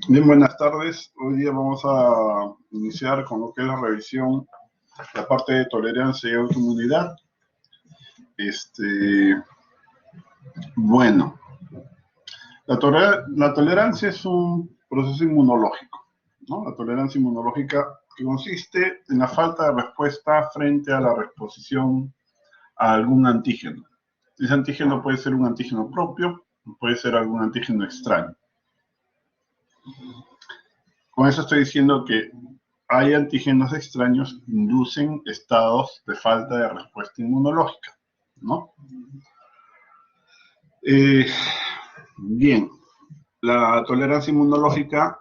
Bien, buenas tardes. Hoy día vamos a iniciar con lo que es la revisión, la parte de tolerancia y autoinmunidad. Bueno, la tolerancia es un proceso inmunológico, ¿no? La tolerancia inmunológica que consiste en la falta de respuesta frente a la reexposición a algún antígeno. Ese antígeno puede ser un antígeno propio, puede ser algún antígeno extraño. Con eso estoy diciendo que hay antígenos extraños que inducen estados de falta de respuesta inmunológica, ¿no? Bien, la tolerancia inmunológica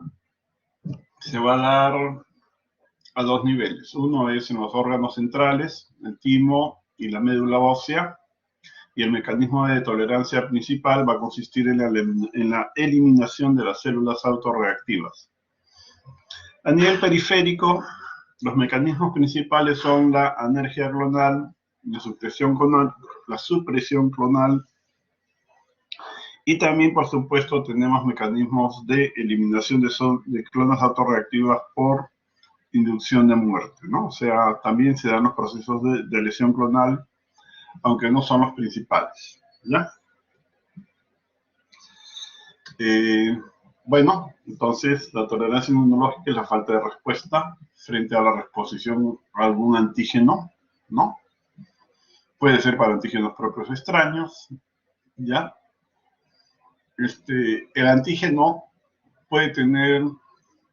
se va a dar a dos niveles. Uno es en los órganos centrales, el timo y la médula ósea, y el mecanismo de tolerancia principal va a consistir en la eliminación de las células autorreactivas. A nivel periférico, los mecanismos principales son la anergia clonal, la supresión clonal, y también, por supuesto, tenemos mecanismos de eliminación de clonas autorreactivas por inducción de muerte, ¿no? O sea, también se dan los procesos de lesión clonal, aunque no son los principales, ¿ya? Bueno, entonces la tolerancia inmunológica es la falta de respuesta frente a la reexposición a algún antígeno, ¿no? Puede ser para antígenos propios o extraños, ¿ya? El antígeno puede tener,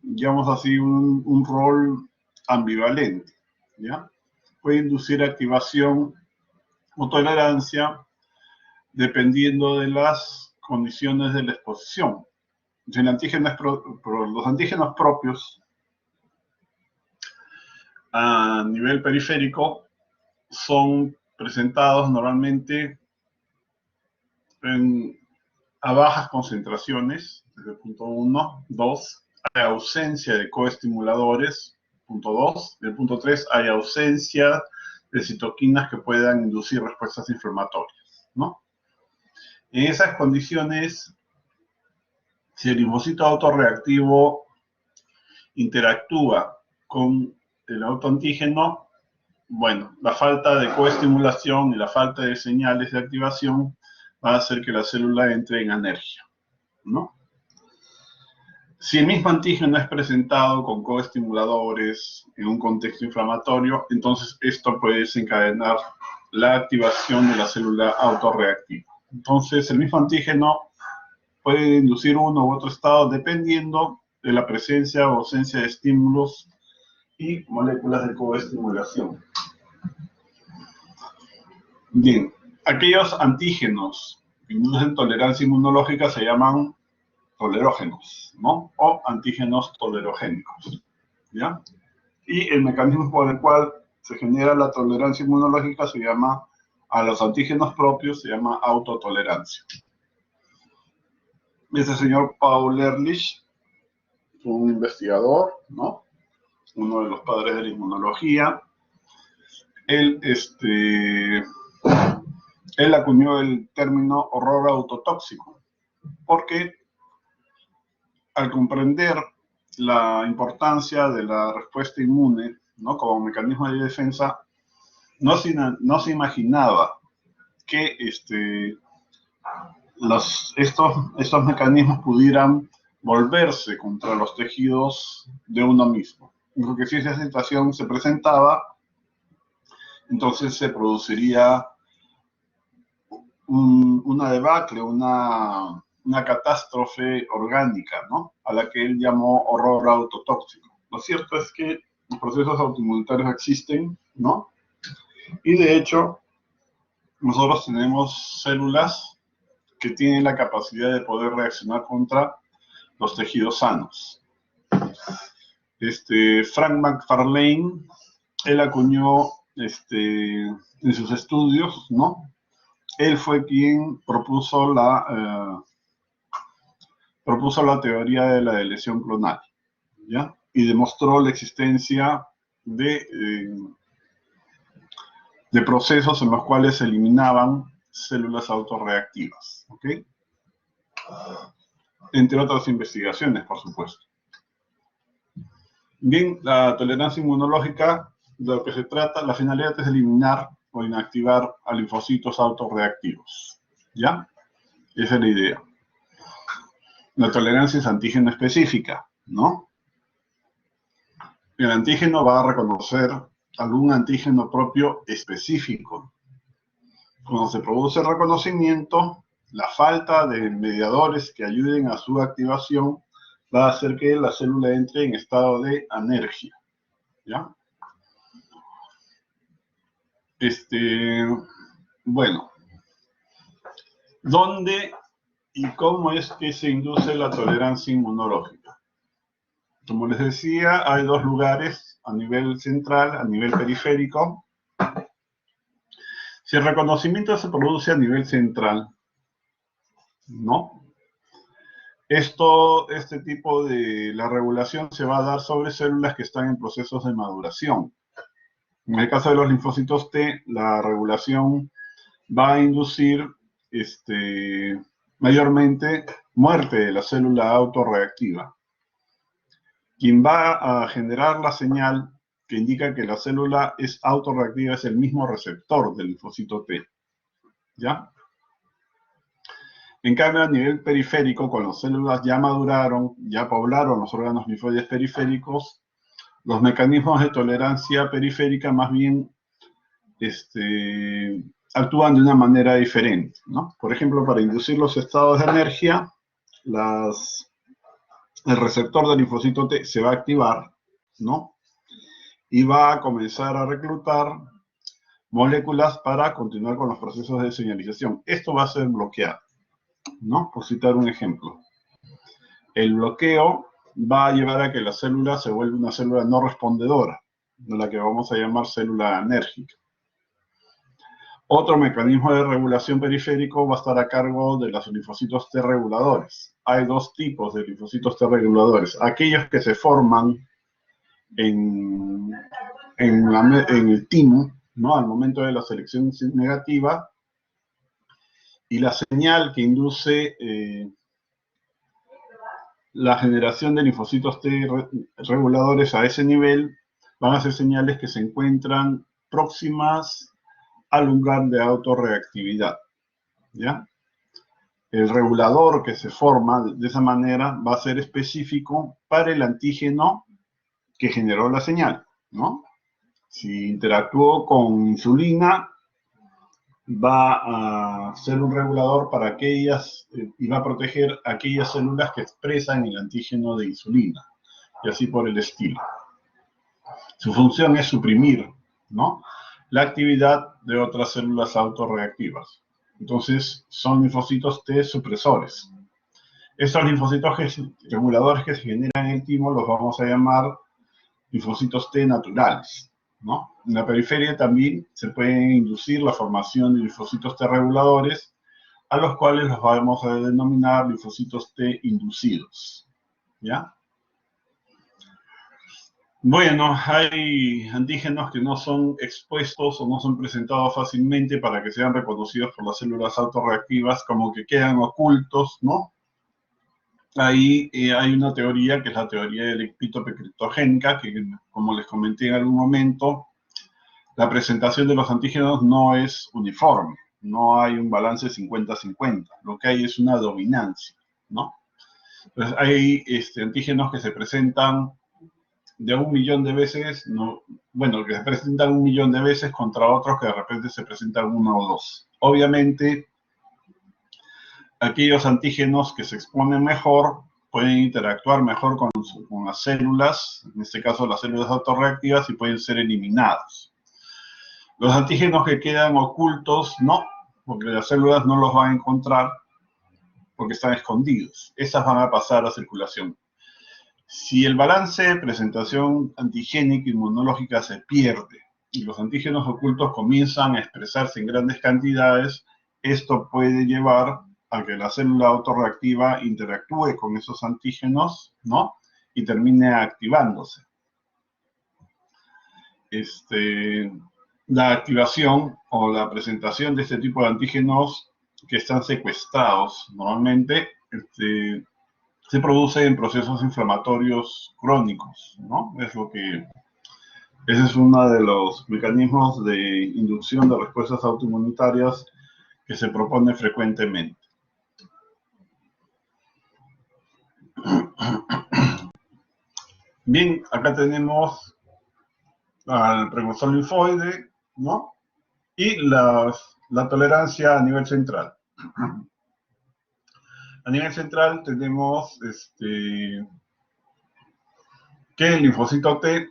digamos así, un rol ambivalente, ¿ya? Puede inducir activación o tolerancia dependiendo de las condiciones de la exposición. Si los antígenos propios a nivel periférico son presentados normalmente a bajas concentraciones, desde el punto 1, 2, hay ausencia de coestimuladores, punto 2, del punto 3 hay ausencia de citoquinas que puedan inducir respuestas inflamatorias, ¿no? En esas condiciones, si el linfocito autorreactivo interactúa con el autoantígeno, bueno, la falta de coestimulación y la falta de señales de activación va a hacer que la célula entre en anergia, ¿no? Si el mismo antígeno es presentado con coestimuladores en un contexto inflamatorio, entonces esto puede desencadenar la activación de la célula autorreactiva. Entonces, el mismo antígeno puede inducir uno u otro estado dependiendo de la presencia o ausencia de estímulos y moléculas de coestimulación. Bien, aquellos antígenos que inducen tolerancia inmunológica se llaman tolerógenos, ¿no? O antígenos tolerogénicos, ¿ya? Y el mecanismo por el cual se genera la tolerancia inmunológica se llama, a los antígenos propios, se llama autotolerancia. Ese señor Paul Ehrlich fue un investigador, ¿no? Uno de los padres de la inmunología. Él acuñó el término horror autotóxico, porque al comprender la importancia de la respuesta inmune, ¿no? Como mecanismo de defensa, no se imaginaba que estos mecanismos pudieran volverse contra los tejidos de uno mismo. Porque si esa situación se presentaba, entonces se produciría una debacle, una catástrofe orgánica, ¿no? A la que él llamó horror autotóxico. Lo cierto es que los procesos autoinmunitarios existen, ¿no? Y de hecho, nosotros tenemos células que tienen la capacidad de poder reaccionar contra los tejidos sanos. Frank McFarlane, él acuñó en sus estudios, ¿no? Él fue quien propuso la teoría de la lesión clonal, ¿ya? Y demostró la existencia de procesos en los cuales se eliminaban células autorreactivas, ¿ok? entre otras investigaciones, por supuesto. Bien, la tolerancia inmunológica, de lo que se trata, la finalidad es eliminar o inactivar a linfocitos autorreactivos. ¿Ya? Esa es la idea. La tolerancia es antígeno específica, ¿no? El antígeno va a reconocer algún antígeno propio específico. Cuando se produce el reconocimiento, la falta de mediadores que ayuden a su activación va a hacer que la célula entre en estado de anergia. ¿Ya? Bueno, ¿dónde y cómo es que se induce la tolerancia inmunológica? Como les decía, hay dos lugares, a nivel central, a nivel periférico. Si el reconocimiento se produce a nivel central, ¿no? Este tipo de la regulación se va a dar sobre células que están en procesos de maduración. En el caso de los linfocitos T, la regulación va a inducir mayormente muerte de la célula autorreactiva. Quien va a generar la señal que indica que la célula es autorreactiva es el mismo receptor del linfocito T. ¿Ya? En cambio, a nivel periférico, cuando las células ya maduraron, ya poblaron los órganos linfoides periféricos, los mecanismos de tolerancia periférica más bien actúan de una manera diferente, ¿no? Por ejemplo, para inducir los estados de anergia, el receptor del linfocito T se va a activar, ¿no? Y va a comenzar a reclutar moléculas para continuar con los procesos de señalización. Esto va a ser bloqueado, ¿no? Por citar un ejemplo. El bloqueo va a llevar a que la célula se vuelva una célula no respondedora, de la que vamos a llamar célula anérgica. Otro mecanismo de regulación periférico va a estar a cargo de los linfocitos T reguladores. Hay dos tipos de linfocitos T reguladores. Aquellos que se forman en el timo, ¿no? Al momento de la selección negativa, y la señal que induce la generación de linfocitos T reguladores a ese nivel van a ser señales que se encuentran próximas al umbral de autorreactividad, ¿ya? El regulador que se forma de esa manera va a ser específico para el antígeno que generó la señal, ¿no? Si interactuó con insulina, va a ser un regulador para aquellas, y va a proteger aquellas células que expresan el antígeno de insulina, y así por el estilo. Su función es suprimir, ¿no?, la actividad de otras células autorreactivas. Entonces, son linfocitos T supresores. Estos linfocitos reguladores que se generan en el timo los vamos a llamar linfocitos T naturales, ¿no? En la periferia también se puede inducir la formación de linfocitos T reguladores, a los cuales los vamos a denominar linfocitos T inducidos, ¿ya? Bueno, hay antígenos que no son expuestos o no son presentados fácilmente para que sean reconocidos por las células autorreactivas, como que quedan ocultos, ¿no? Ahí hay una teoría que es la teoría de la epítope criptogénica, que como les comenté en algún momento, la presentación de los antígenos no es uniforme, no hay un balance 50-50, lo que hay es una dominancia, ¿no? Entonces hay antígenos que se presentan de 1 millón de veces, no, bueno, que se presentan 1 millón de veces contra otros que de repente se presentan 1 o 2. Obviamente, aquellos antígenos que se exponen mejor pueden interactuar mejor con las células, en este caso las células autorreactivas, y pueden ser eliminados. Los antígenos que quedan ocultos, no, porque las células no los van a encontrar porque están escondidos. Esas van a pasar a circulación. Si el balance de presentación antigénica inmunológica se pierde y los antígenos ocultos comienzan a expresarse en grandes cantidades, esto puede llevar a que la célula autorreactiva interactúe con esos antígenos, ¿no?, y termine activándose. La activación o la presentación de este tipo de antígenos que están secuestrados normalmente, se produce en procesos inflamatorios crónicos, ¿no? Ese es uno de los mecanismos de inducción de respuestas autoinmunitarias que se propone frecuentemente. Bien, acá tenemos al precursor linfoide, ¿no? Y la tolerancia a nivel central. A nivel central tenemos que el linfocito T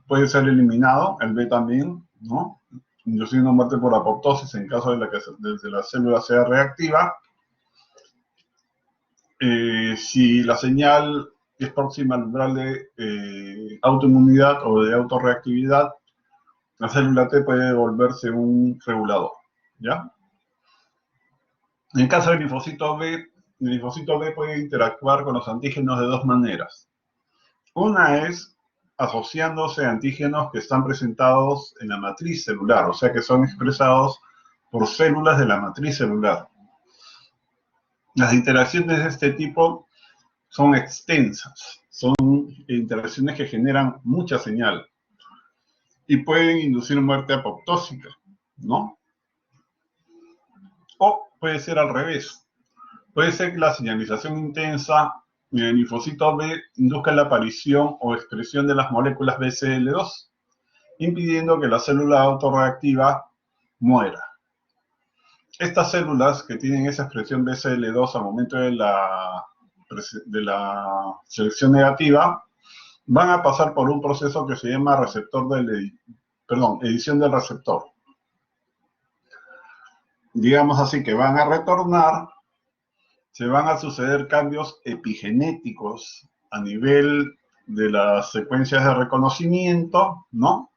puede ser eliminado, el B también, ¿no? Induciendo muerte por apoptosis en caso de que la célula sea reactiva. Si la señal es próxima al umbral de autoinmunidad o de autorreactividad, la célula T puede volverse un regulador, ¿ya? En caso del linfocito B, el linfocito B puede interactuar con los antígenos de dos maneras. Una es asociándose a antígenos que están presentados en la matriz celular, o sea que son expresados por células de la matriz celular. Las interacciones de este tipo son extensas, son interacciones que generan mucha señal y pueden inducir muerte apoptósica, ¿no? O puede ser al revés. Puede ser que la señalización intensa en el linfocito B induzca la aparición o expresión de las moléculas BCL2, impidiendo que la célula autorreactiva muera. Estas células que tienen esa expresión BCL2 al momento de la selección negativa van a pasar por un proceso que se llama edición del receptor. Digamos así que van a retornar, se van a suceder cambios epigenéticos a nivel de las secuencias de reconocimiento, ¿no?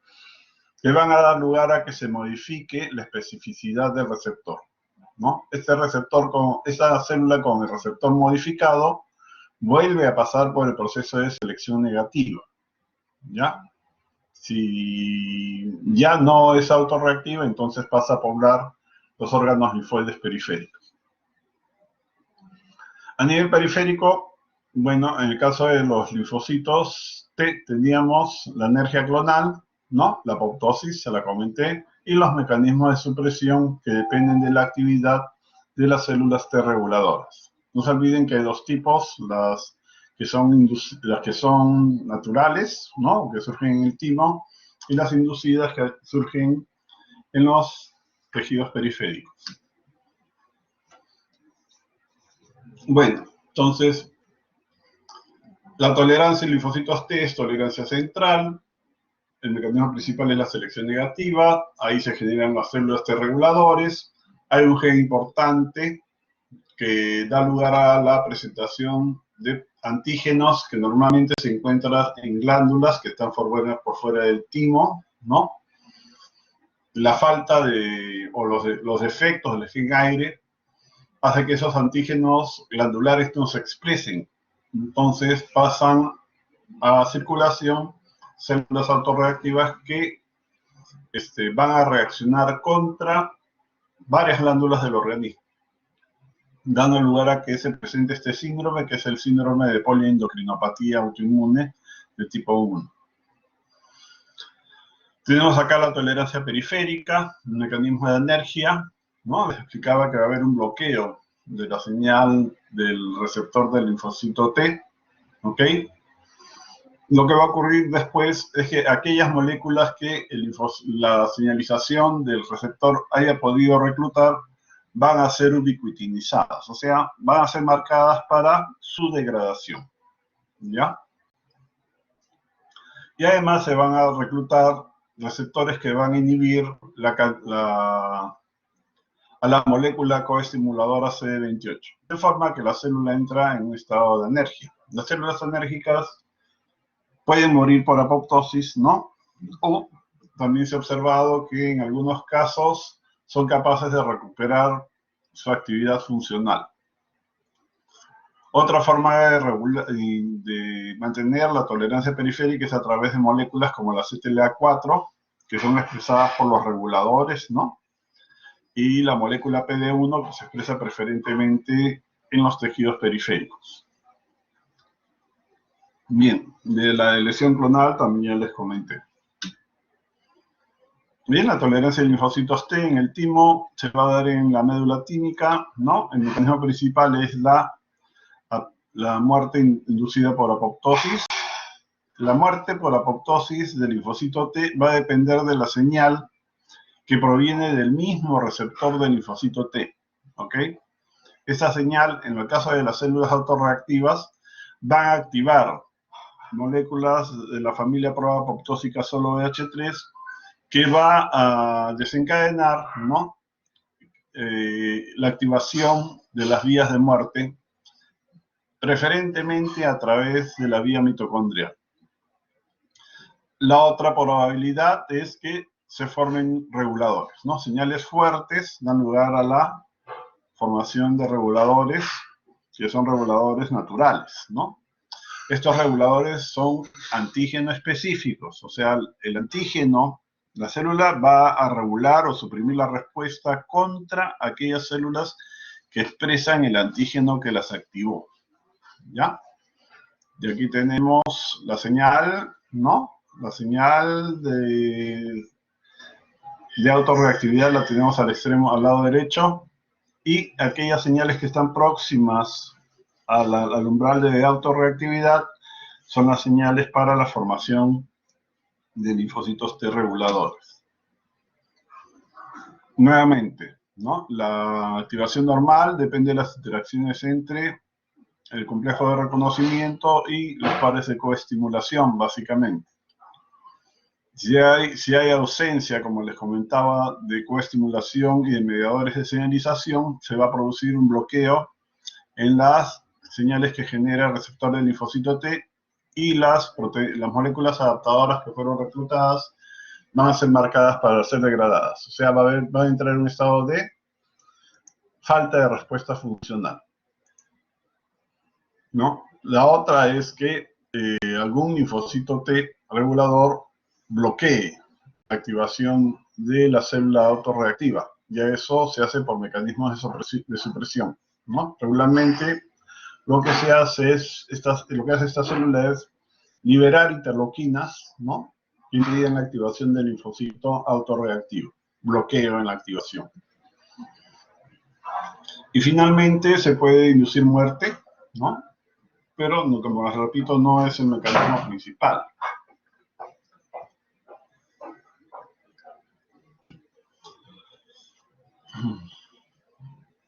Que van a dar lugar a que se modifique la especificidad del receptor, ¿no? Esta célula con el receptor modificado vuelve a pasar por el proceso de selección negativa, ¿ya? Si ya no es autorreactiva, entonces pasa a poblar los órganos linfoides periféricos. A nivel periférico, bueno, en el caso de los linfocitos T teníamos la energía clonal, ¿no? La apoptosis, se la comenté, y los mecanismos de supresión que dependen de la actividad de las células T reguladoras. No se olviden que hay dos tipos, las que son naturales, ¿no? Que surgen en el timo, y las inducidas que surgen en los tejidos periféricos. Bueno, entonces, la tolerancia en linfocitos T es tolerancia central. El mecanismo principal es la selección negativa. Ahí se generan las células T reguladores. Hay un gen importante que da lugar a la presentación de antígenos que normalmente se encuentran en glándulas que están por fuera del timo, ¿no? La falta o los defectos del gen aire hace que esos antígenos glandulares no se expresen. Entonces pasan a circulación células autorreactivas que van a reaccionar contra varias glándulas del organismo, dando lugar a que se presente este síndrome, que es el síndrome de poliendocrinopatía autoinmune de tipo 1. Tenemos acá la tolerancia periférica, un mecanismo de anergia, ¿no? Les explicaba que va a haber un bloqueo de la señal del receptor del linfocito T, ¿ok? Lo que va a ocurrir después es que aquellas moléculas que la señalización del receptor haya podido reclutar van a ser ubiquitinizadas, o sea, van a ser marcadas para su degradación, ¿ya? Y además se van a reclutar receptores que van a inhibir a la molécula coestimuladora CD28, de forma que la célula entra en un estado de anergia. Las células enérgicas pueden morir por apoptosis, ¿no? O también se ha observado que en algunos casos son capaces de recuperar su actividad funcional. Otra forma de mantener la tolerancia periférica es a través de moléculas como la CTLA4, que son expresadas por los reguladores, ¿no? Y la molécula PD1, que se expresa preferentemente en los tejidos periféricos. Bien, de la lesión clonal también ya les comenté. Bien, la tolerancia de linfocitos T en el timo se va a dar en la médula tímica, ¿no? El mecanismo principal es la muerte inducida por apoptosis. La muerte por apoptosis del linfocito T va a depender de la señal que proviene del mismo receptor del linfocito T, ¿ok? Esa señal, en el caso de las células autorreactivas, va a activar moléculas de la familia proapoptósica solo BH3 que va a desencadenar, ¿no? La activación de las vías de muerte, preferentemente a través de la vía mitocondrial. La otra probabilidad es que se formen reguladores, ¿no? Señales fuertes dan lugar a la formación de reguladores, que son reguladores naturales, ¿no? Estos reguladores son antígeno específicos, o sea, el antígeno, la célula va a regular o suprimir la respuesta contra aquellas células que expresan el antígeno que las activó, ¿ya? Y aquí tenemos la señal, ¿no? La señal de autorreactividad la tenemos al extremo, al lado derecho, y aquellas señales que están próximas al umbral de autorreactividad son las señales para la formación de linfocitos T reguladores. Nuevamente, ¿no? La activación normal depende de las interacciones entre el complejo de reconocimiento y los pares de coestimulación, básicamente. Si hay ausencia, como les comentaba, de coestimulación y de mediadores de señalización, se va a producir un bloqueo en las señales que genera el receptor del linfocito T y las moléculas adaptadoras que fueron reclutadas van a ser marcadas para ser degradadas. O sea, va a entrar en un estado de falta de respuesta funcional, ¿no? La otra es que algún linfocito T regulador bloquee la activación de la célula autorreactiva. Ya eso se hace por mecanismos de supresión, ¿no? Regularmente lo que se hace lo que hace esta célula es liberar interleuquinas, ¿no? Que impiden la activación del linfocito autorreactivo, bloqueo en la activación. Y finalmente se puede inducir muerte, ¿no? Pero, como les repito, no es el mecanismo principal.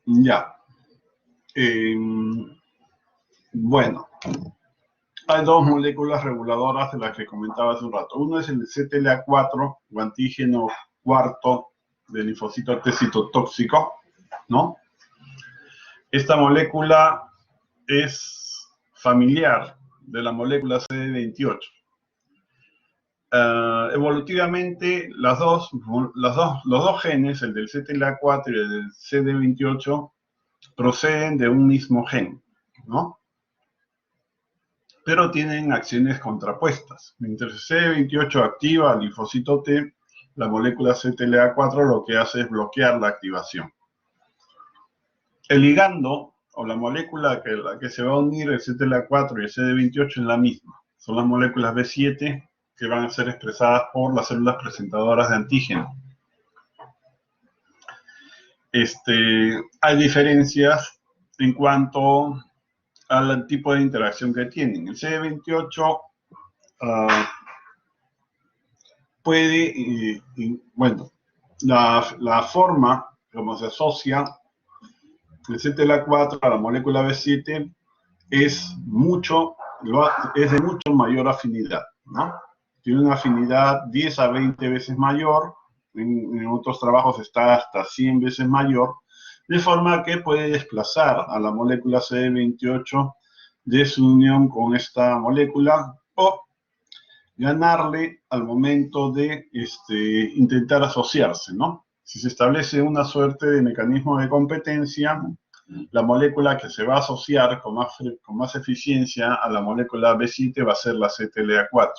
Ya. Bueno, hay dos moléculas reguladoras de las que comentaba hace un rato. Uno es el CTLA4, o antígeno cuarto del linfocito T citotóxico, ¿no? Esta molécula es familiar de la molécula CD28. Evolutivamente, los dos genes, el del CTLA4 y el del CD28, proceden de un mismo gen, ¿no? Pero tienen acciones contrapuestas. Mientras el CD28 activa al linfocito T, la molécula CTLA4 lo que hace es bloquear la activación. El ligando, o la molécula la que se va a unir el CTLA4 y el CD28 es la misma. Son las moléculas B7 que van a ser expresadas por las células presentadoras de antígeno. Hay diferencias en cuanto al tipo de interacción que tienen. El CD28 puede, bueno, la forma como se asocia el CTLA4 a la molécula B7 es de mucho mayor afinidad, ¿no? Tiene una afinidad 10 a 20 veces mayor, en otros trabajos está hasta 100 veces mayor, de forma que puede desplazar a la molécula CD28 de su unión con esta molécula o ganarle al momento de intentar asociarse, ¿no? Si se establece una suerte de mecanismo de competencia, la molécula que se va a asociar con más eficiencia a la molécula B7 va a ser la CTLA4.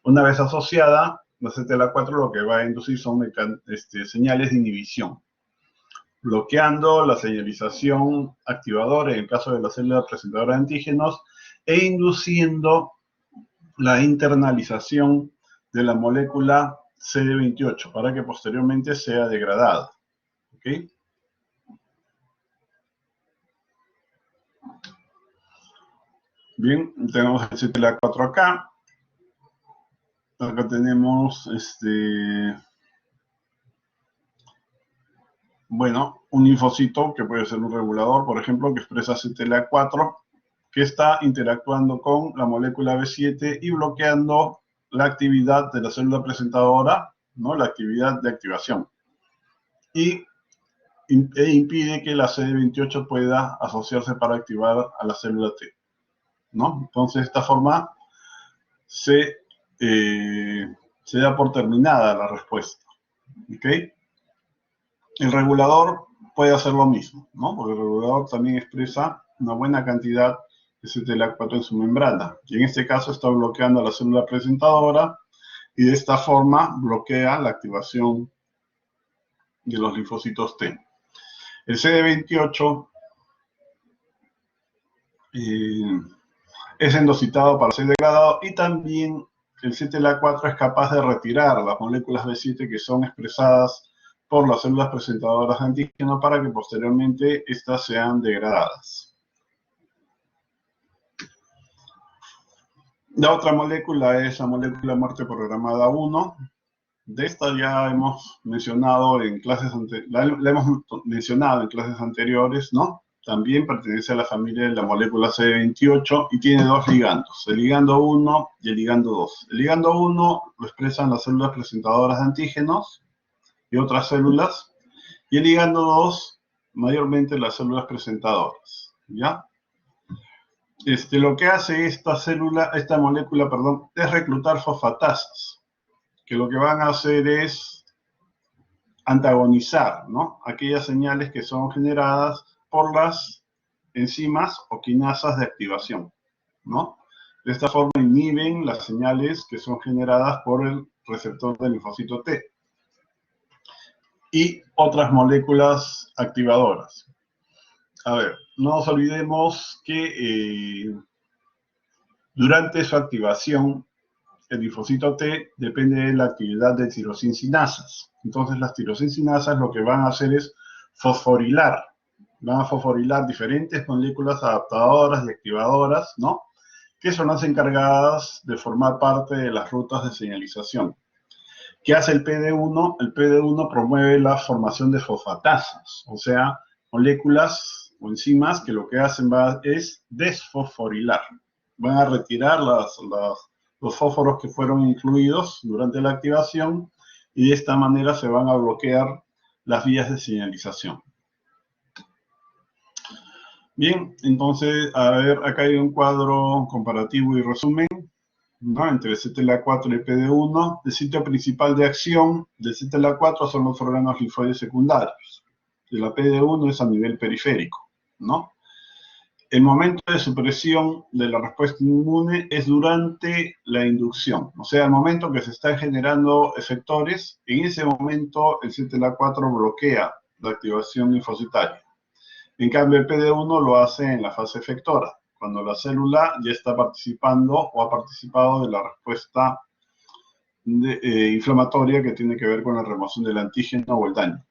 Una vez asociada, la CTLA4 lo que va a inducir son señales de inhibición, bloqueando la señalización activadora en el caso de la célula presentadora de antígenos e induciendo la internalización de la molécula CD28 para que posteriormente sea degradada. ¿Ok? Bien, tenemos el CTLA4 acá. Acá tenemos bueno, un linfocito que puede ser un regulador, por ejemplo, que expresa CTLA4, que está interactuando con la molécula B7 y bloqueando la actividad de la célula presentadora, ¿no? La actividad de activación. E impide que la CD28 pueda asociarse para activar a la célula T, ¿no? Entonces, de esta forma se da por terminada la respuesta, ¿ok? El regulador puede hacer lo mismo, ¿no? Porque el regulador también expresa una buena cantidad de CTLA4 en su membrana. Y en este caso está bloqueando a la célula presentadora y de esta forma bloquea la activación de los linfocitos T. El CD28 es endocitado para ser degradado y también el CTLA4 es capaz de retirar las moléculas B7 que son expresadas por las células presentadoras de antígeno para que posteriormente estas sean degradadas. La otra molécula es la molécula muerte programada 1. De esta ya hemos mencionado en clases anteriores, ¿no? También pertenece a la familia de la molécula CD28 y tiene dos ligandos, el ligando 1 y el ligando 2. El ligando 1 lo expresan las células presentadoras de antígenos y otras células, y el ligando 2 mayormente las células presentadoras, ¿ya? Lo que hace esta molécula, es reclutar fosfatasas, que lo que van a hacer es antagonizar, ¿no? Aquellas señales que son generadas por las enzimas o quinasas de activación, ¿no? De esta forma inhiben las señales que son generadas por el receptor del linfocito T y otras moléculas activadoras. A ver, no nos olvidemos que durante su activación, el linfocito T depende de la actividad de tirosincinasas. Entonces, las tirosincinasas lo que van a hacer es fosforilar. Van a fosforilar diferentes moléculas adaptadoras y activadoras, ¿no? Que son las encargadas de formar parte de las rutas de señalización. ¿Qué hace el PD1? El PD1 promueve la formación de fosfatasas, o sea, moléculas o enzimas que lo que hacen es desfosforilar. Van a retirar los fósforos que fueron incluidos durante la activación y de esta manera se van a bloquear las vías de señalización. Bien, entonces, a ver, acá hay un cuadro comparativo y resumen, ¿no? Entre CTLA4 y PD1. El sitio principal de acción de CTLA4 son los órganos linfoides secundarios. De la PD1 es a nivel periférico, ¿no? El momento de supresión de la respuesta inmune es durante la inducción. O sea, el momento que se están generando efectores, en ese momento el CTLA4 bloquea la activación linfocitaria. En cambio, el PD1 lo hace en la fase efectora, cuando la célula ya está participando o ha participado de la respuesta inflamatoria que tiene que ver con la remoción del antígeno o el daño.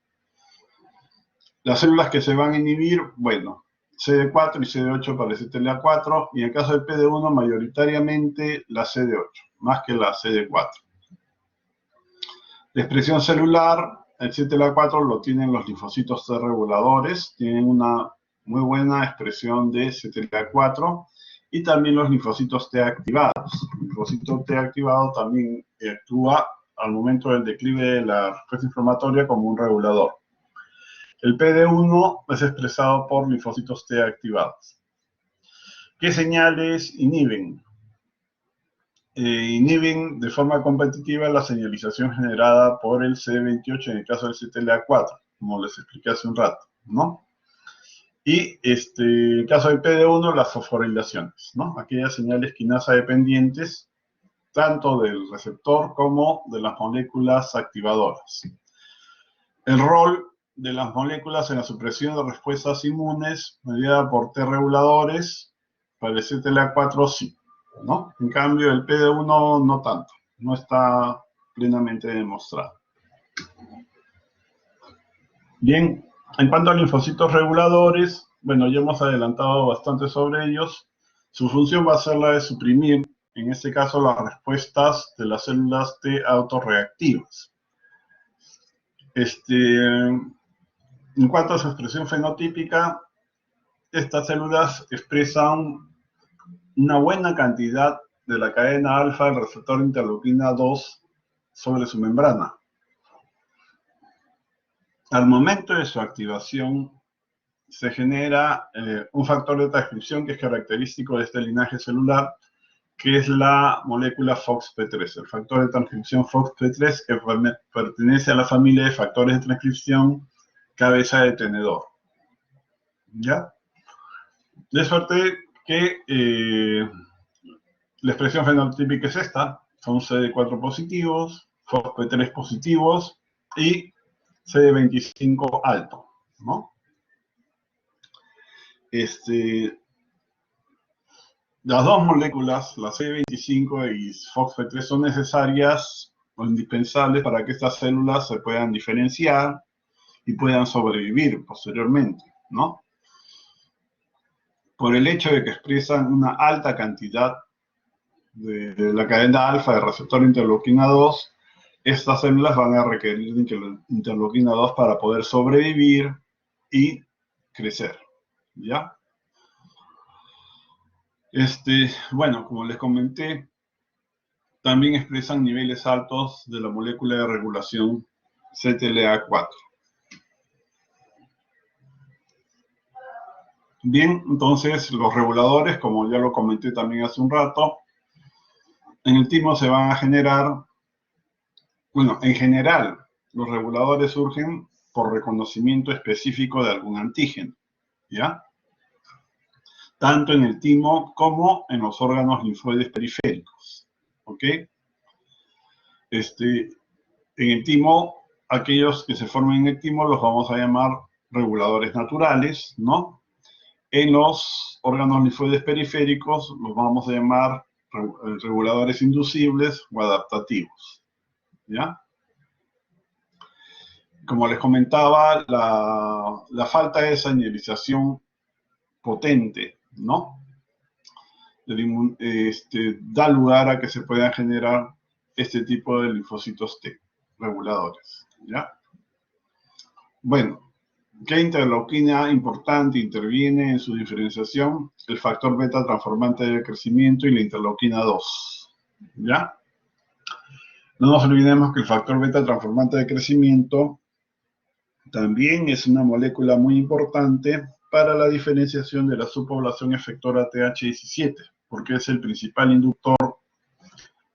Las células que se van a inhibir, bueno, CD4 y CD8 para el CTLA4, y en el caso del PD1 mayoritariamente la CD8, más que la CD4. La expresión celular, el CTLA4 lo tienen los linfocitos T reguladores, tienen una muy buena expresión de CTLA4 y también los linfocitos T activados. El linfocito T activado también actúa al momento del declive de la respuesta inflamatoria como un regulador. El PD1 es expresado por linfocitos T activados. ¿Qué señales inhiben? Inhiben de forma competitiva la señalización generada por el CD28 en el caso del CTLA4, como les expliqué hace un rato, ¿no? Y en el caso del PD1, las fosforilaciones, ¿no? Aquellas señales quinasa dependientes, tanto del receptor como de las moléculas activadoras. El rol de las moléculas en la supresión de respuestas inmunes mediada por T reguladores Para el CTLA4 sí, ¿no? En cambio, el PD1 no tanto, no está plenamente demostrado. Bien, en cuanto a linfocitos reguladores, bueno, ya hemos adelantado bastante sobre ellos. Su función va a ser la de suprimir, en este caso, las respuestas de las células T autorreactivas. En cuanto a su expresión fenotípica, estas células expresan una buena cantidad de la cadena alfa del receptor interleuquina 2 sobre su membrana. Al momento de su activación, se genera un factor de transcripción que es característico de este linaje celular, que es la molécula FOXP3, el factor de transcripción FOXP3 que pertenece a la familia de factores de transcripción cabeza de tenedor. ¿Ya? De suerte que la expresión fenotípica es esta, son CD4 positivos, FOXP3 positivos y CD25 alto, ¿no? Las dos moléculas, la CD25 y FOXP3, son necesarias o indispensables para que estas células se puedan diferenciar y puedan sobrevivir posteriormente, ¿no? Por el hecho de que expresan una alta cantidad de la cadena alfa de receptor interleuquina 2, estas células van a requerir interleuquina 2 para poder sobrevivir y crecer, ¿ya? Bueno, como les comenté, también expresan niveles altos de la molécula de regulación CTLA4. Bien, entonces los reguladores, como ya lo comenté también hace un rato, en el timo se van a generar, bueno, en general, los reguladores surgen por reconocimiento específico de algún antígeno, ¿ya? Tanto en el timo como en los órganos linfoides periféricos, ¿ok? En el timo, aquellos que se formen en el timo los vamos a llamar reguladores naturales, ¿no? En los órganos linfoides periféricos los vamos a llamar reguladores inducibles o adaptativos, ¿ya? Como les comentaba, la falta de señalización potente, ¿no? Da lugar a que se puedan generar este tipo de linfocitos T, reguladores, ¿ya? Bueno, ¿qué interleuquina importante interviene en su diferenciación? El factor beta transformante de crecimiento y la interleuquina 2, ¿ya? No nos olvidemos que el factor beta transformante de crecimiento también es una molécula muy importante para la diferenciación de la subpoblación efectora TH17, porque es el principal inductor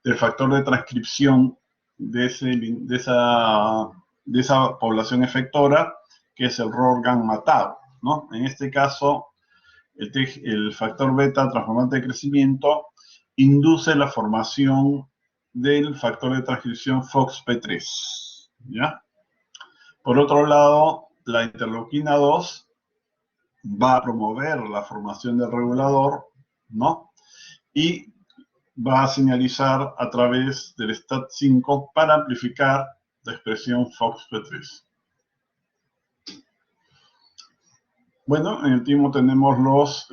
del factor de transcripción de esa población efectora, que es el ROR-gamma tau, ¿no? En este caso, el factor beta transformante de crecimiento induce la formación del factor de transcripción FOXP3, ¿ya? Por otro lado, la interleuquina 2 va a promover la formación del regulador, ¿no? Y va a señalizar a través del STAT5 para amplificar la expresión FOXP3. Bueno, en el timo tenemos los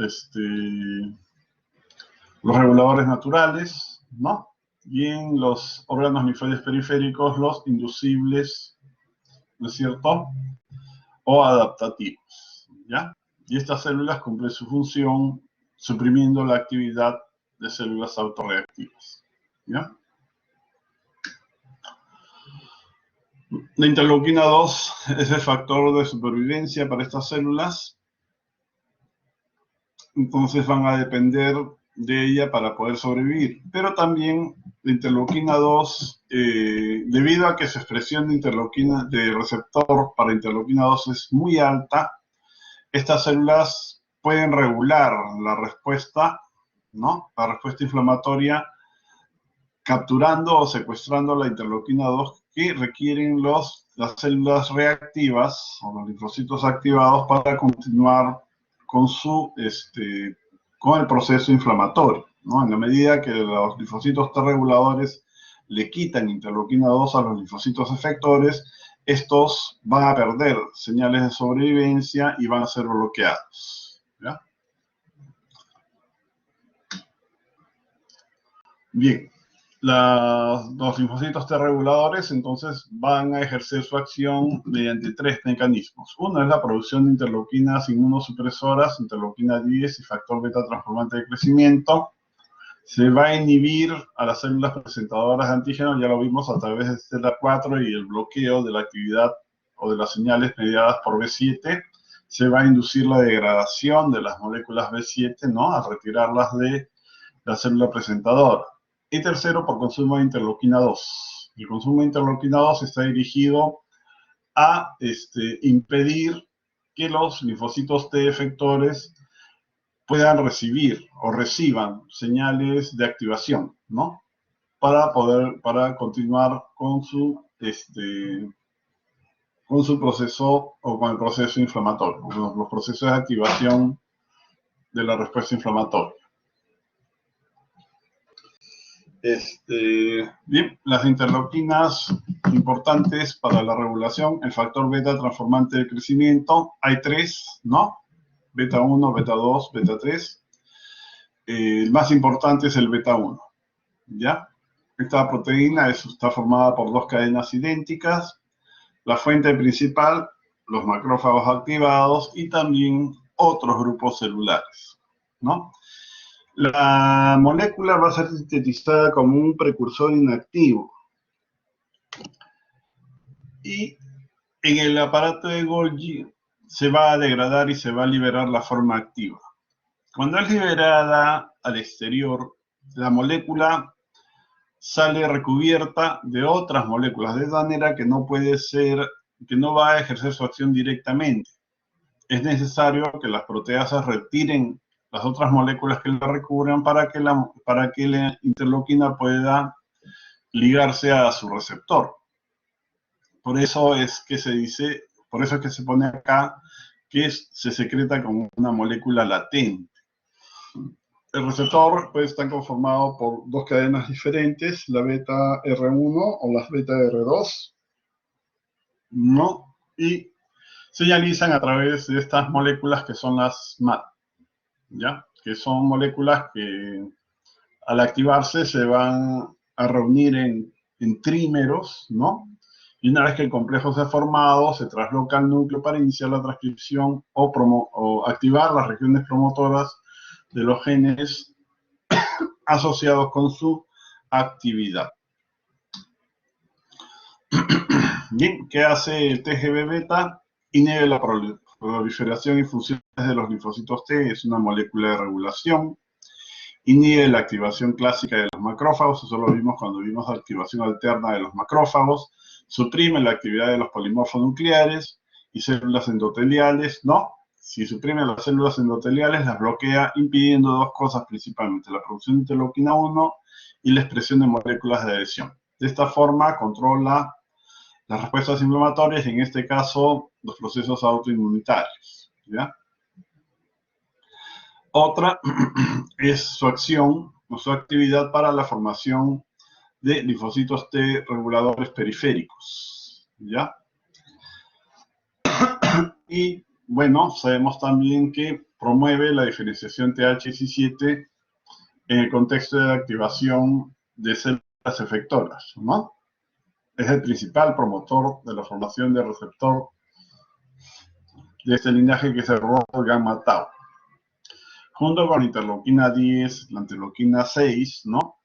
reguladores naturales, ¿no? Y en los órganos linfoides periféricos, los inducibles, ¿no es cierto? O adaptativos, ¿ya? Y estas células cumplen su función suprimiendo la actividad de células autorreactivas, ¿ya? La interleuquina 2 es el factor de supervivencia para estas células, entonces van a depender de ella para poder sobrevivir. Pero también la interleuquina 2, debido a que su expresión de receptor para interleuquina 2 es muy alta, estas células pueden regular la respuesta, ¿no? La respuesta inflamatoria, capturando o secuestrando la interleuquina 2 que requieren las células reactivas o los linfocitos activados para continuar con su con el proceso inflamatorio, ¿no? En la medida que los linfocitos T reguladores le quitan interleuquina 2 a los linfocitos efectores, estos van a perder señales de sobrevivencia y van a ser bloqueados, ¿ya? Bien, los linfocitos T reguladores entonces van a ejercer su acción mediante tres mecanismos. Uno es la producción de interleuquinas inmunosupresoras, interleuquina 10 y factor beta transformante de crecimiento. Se va a inhibir a las células presentadoras de antígenos, ya lo vimos a través de CELA4 y el bloqueo de la actividad o de las señales mediadas por B7. Se va a inducir la degradación de las moléculas B7, ¿no? A retirarlas de la célula presentadora. Y tercero, por consumo de interleuquina 2. El consumo de interleuquina 2 está dirigido a impedir que los linfocitos T efectores puedan recibir o reciban señales de activación, ¿no? Para continuar con su proceso o con el proceso inflamatorio, los procesos de activación de la respuesta inflamatoria. Bien, las interleuquinas importantes para la regulación, el factor beta transformante de crecimiento, hay tres, ¿no? Beta 1, beta 2, beta 3. El más importante es el beta 1, ¿ya? Esta proteína está formada por dos cadenas idénticas, la fuente principal, los macrófagos activados y también otros grupos celulares, ¿no? La molécula va a ser sintetizada como un precursor inactivo. Y en el aparato de Golgi se va a degradar y se va a liberar la forma activa. Cuando es liberada al exterior, la molécula sale recubierta de otras moléculas, de manera que no va a ejercer su acción directamente. Es necesario que las proteasas retiren las otras moléculas que la recubran para que la interleuquina pueda ligarse a su receptor. Por eso es que se pone acá que se secreta como una molécula latente. El receptor puede estar conformado por dos cadenas diferentes, la beta R1 o las beta R2, ¿no? Y señalizan a través de estas moléculas que son las MAT, ¿ya? Que son moléculas que al activarse se van a reunir en trímeros, ¿no? Y una vez que el complejo se ha formado, se trasloca al núcleo para iniciar la transcripción o activar las regiones promotoras de los genes asociados con su actividad. Bien, ¿qué hace el TGB beta? Inhibe la proliferación y funciones de los linfocitos T, es una molécula de regulación. Inhibe la activación clásica de los macrófagos, eso lo vimos cuando vimos la activación alterna de los macrófagos. Suprime la actividad de los polimorfonucleares y células endoteliales, ¿no? Si suprime las células endoteliales, las bloquea, impidiendo dos cosas principalmente, la producción de interleuquina 1 y la expresión de moléculas de adhesión. De esta forma, controla las respuestas inflamatorias y, en este caso, los procesos autoinmunitarios, ¿ya? Otra es su acción o su actividad para la formación de linfocitos T reguladores periféricos, ¿ya? Y, bueno, sabemos también que promueve la diferenciación TH17 en el contexto de activación de células efectoras, ¿no? Es el principal promotor de la formación de receptor de este linaje que es el ROR gamma tau. Junto con la interleuquina 10, la interleuquina 6, ¿no?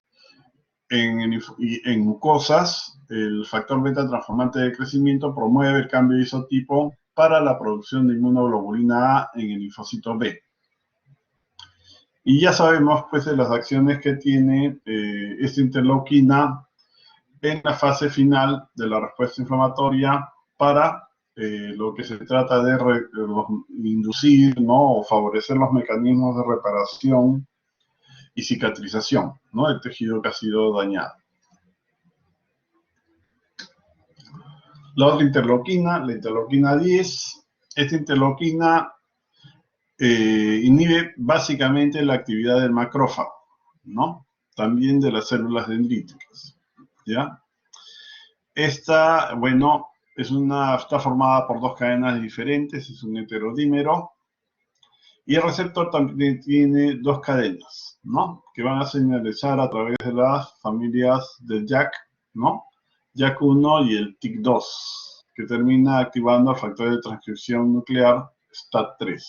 En mucosas, el factor beta transformante de crecimiento promueve el cambio de isotipo para la producción de inmunoglobulina A en el linfocito B. Y ya sabemos, pues, de las acciones que tiene esta interleuquina en la fase final de la respuesta inflamatoria para lo que se trata de inducir, ¿no? O favorecer los mecanismos de reparación y cicatrización, ¿no? Del tejido que ha sido dañado. La otra interleuquina, la interleuquina 10, esta interleuquina inhibe básicamente la actividad del macrófago, ¿no? También de las células dendríticas, ¿ya? Esta, bueno, está formada por dos cadenas diferentes, es un heterodímero, y el receptor también tiene dos cadenas, ¿no? Que van a señalizar a través de las familias del JAK, ¿no? JAK1 y el TIC2, que termina activando el factor de transcripción nuclear STAT3.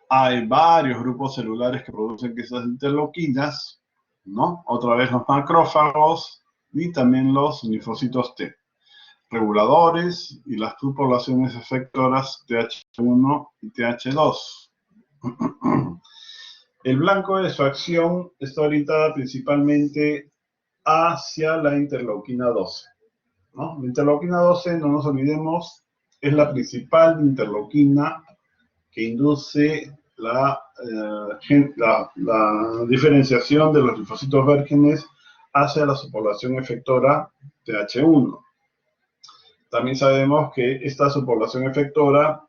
Hay varios grupos celulares que producen esas interleuquinas, ¿no? Otra vez los macrófagos y también los linfocitos T, reguladores y las subpoblaciones efectoras TH1 y TH2. El blanco de su acción está orientada principalmente hacia la interleuquina 12, ¿no? La interleuquina 12, no nos olvidemos, es la principal interleuquina que induce la diferenciación de los linfocitos vírgenes hacia la subpoblación efectora TH1. También sabemos que esta subpoblación efectora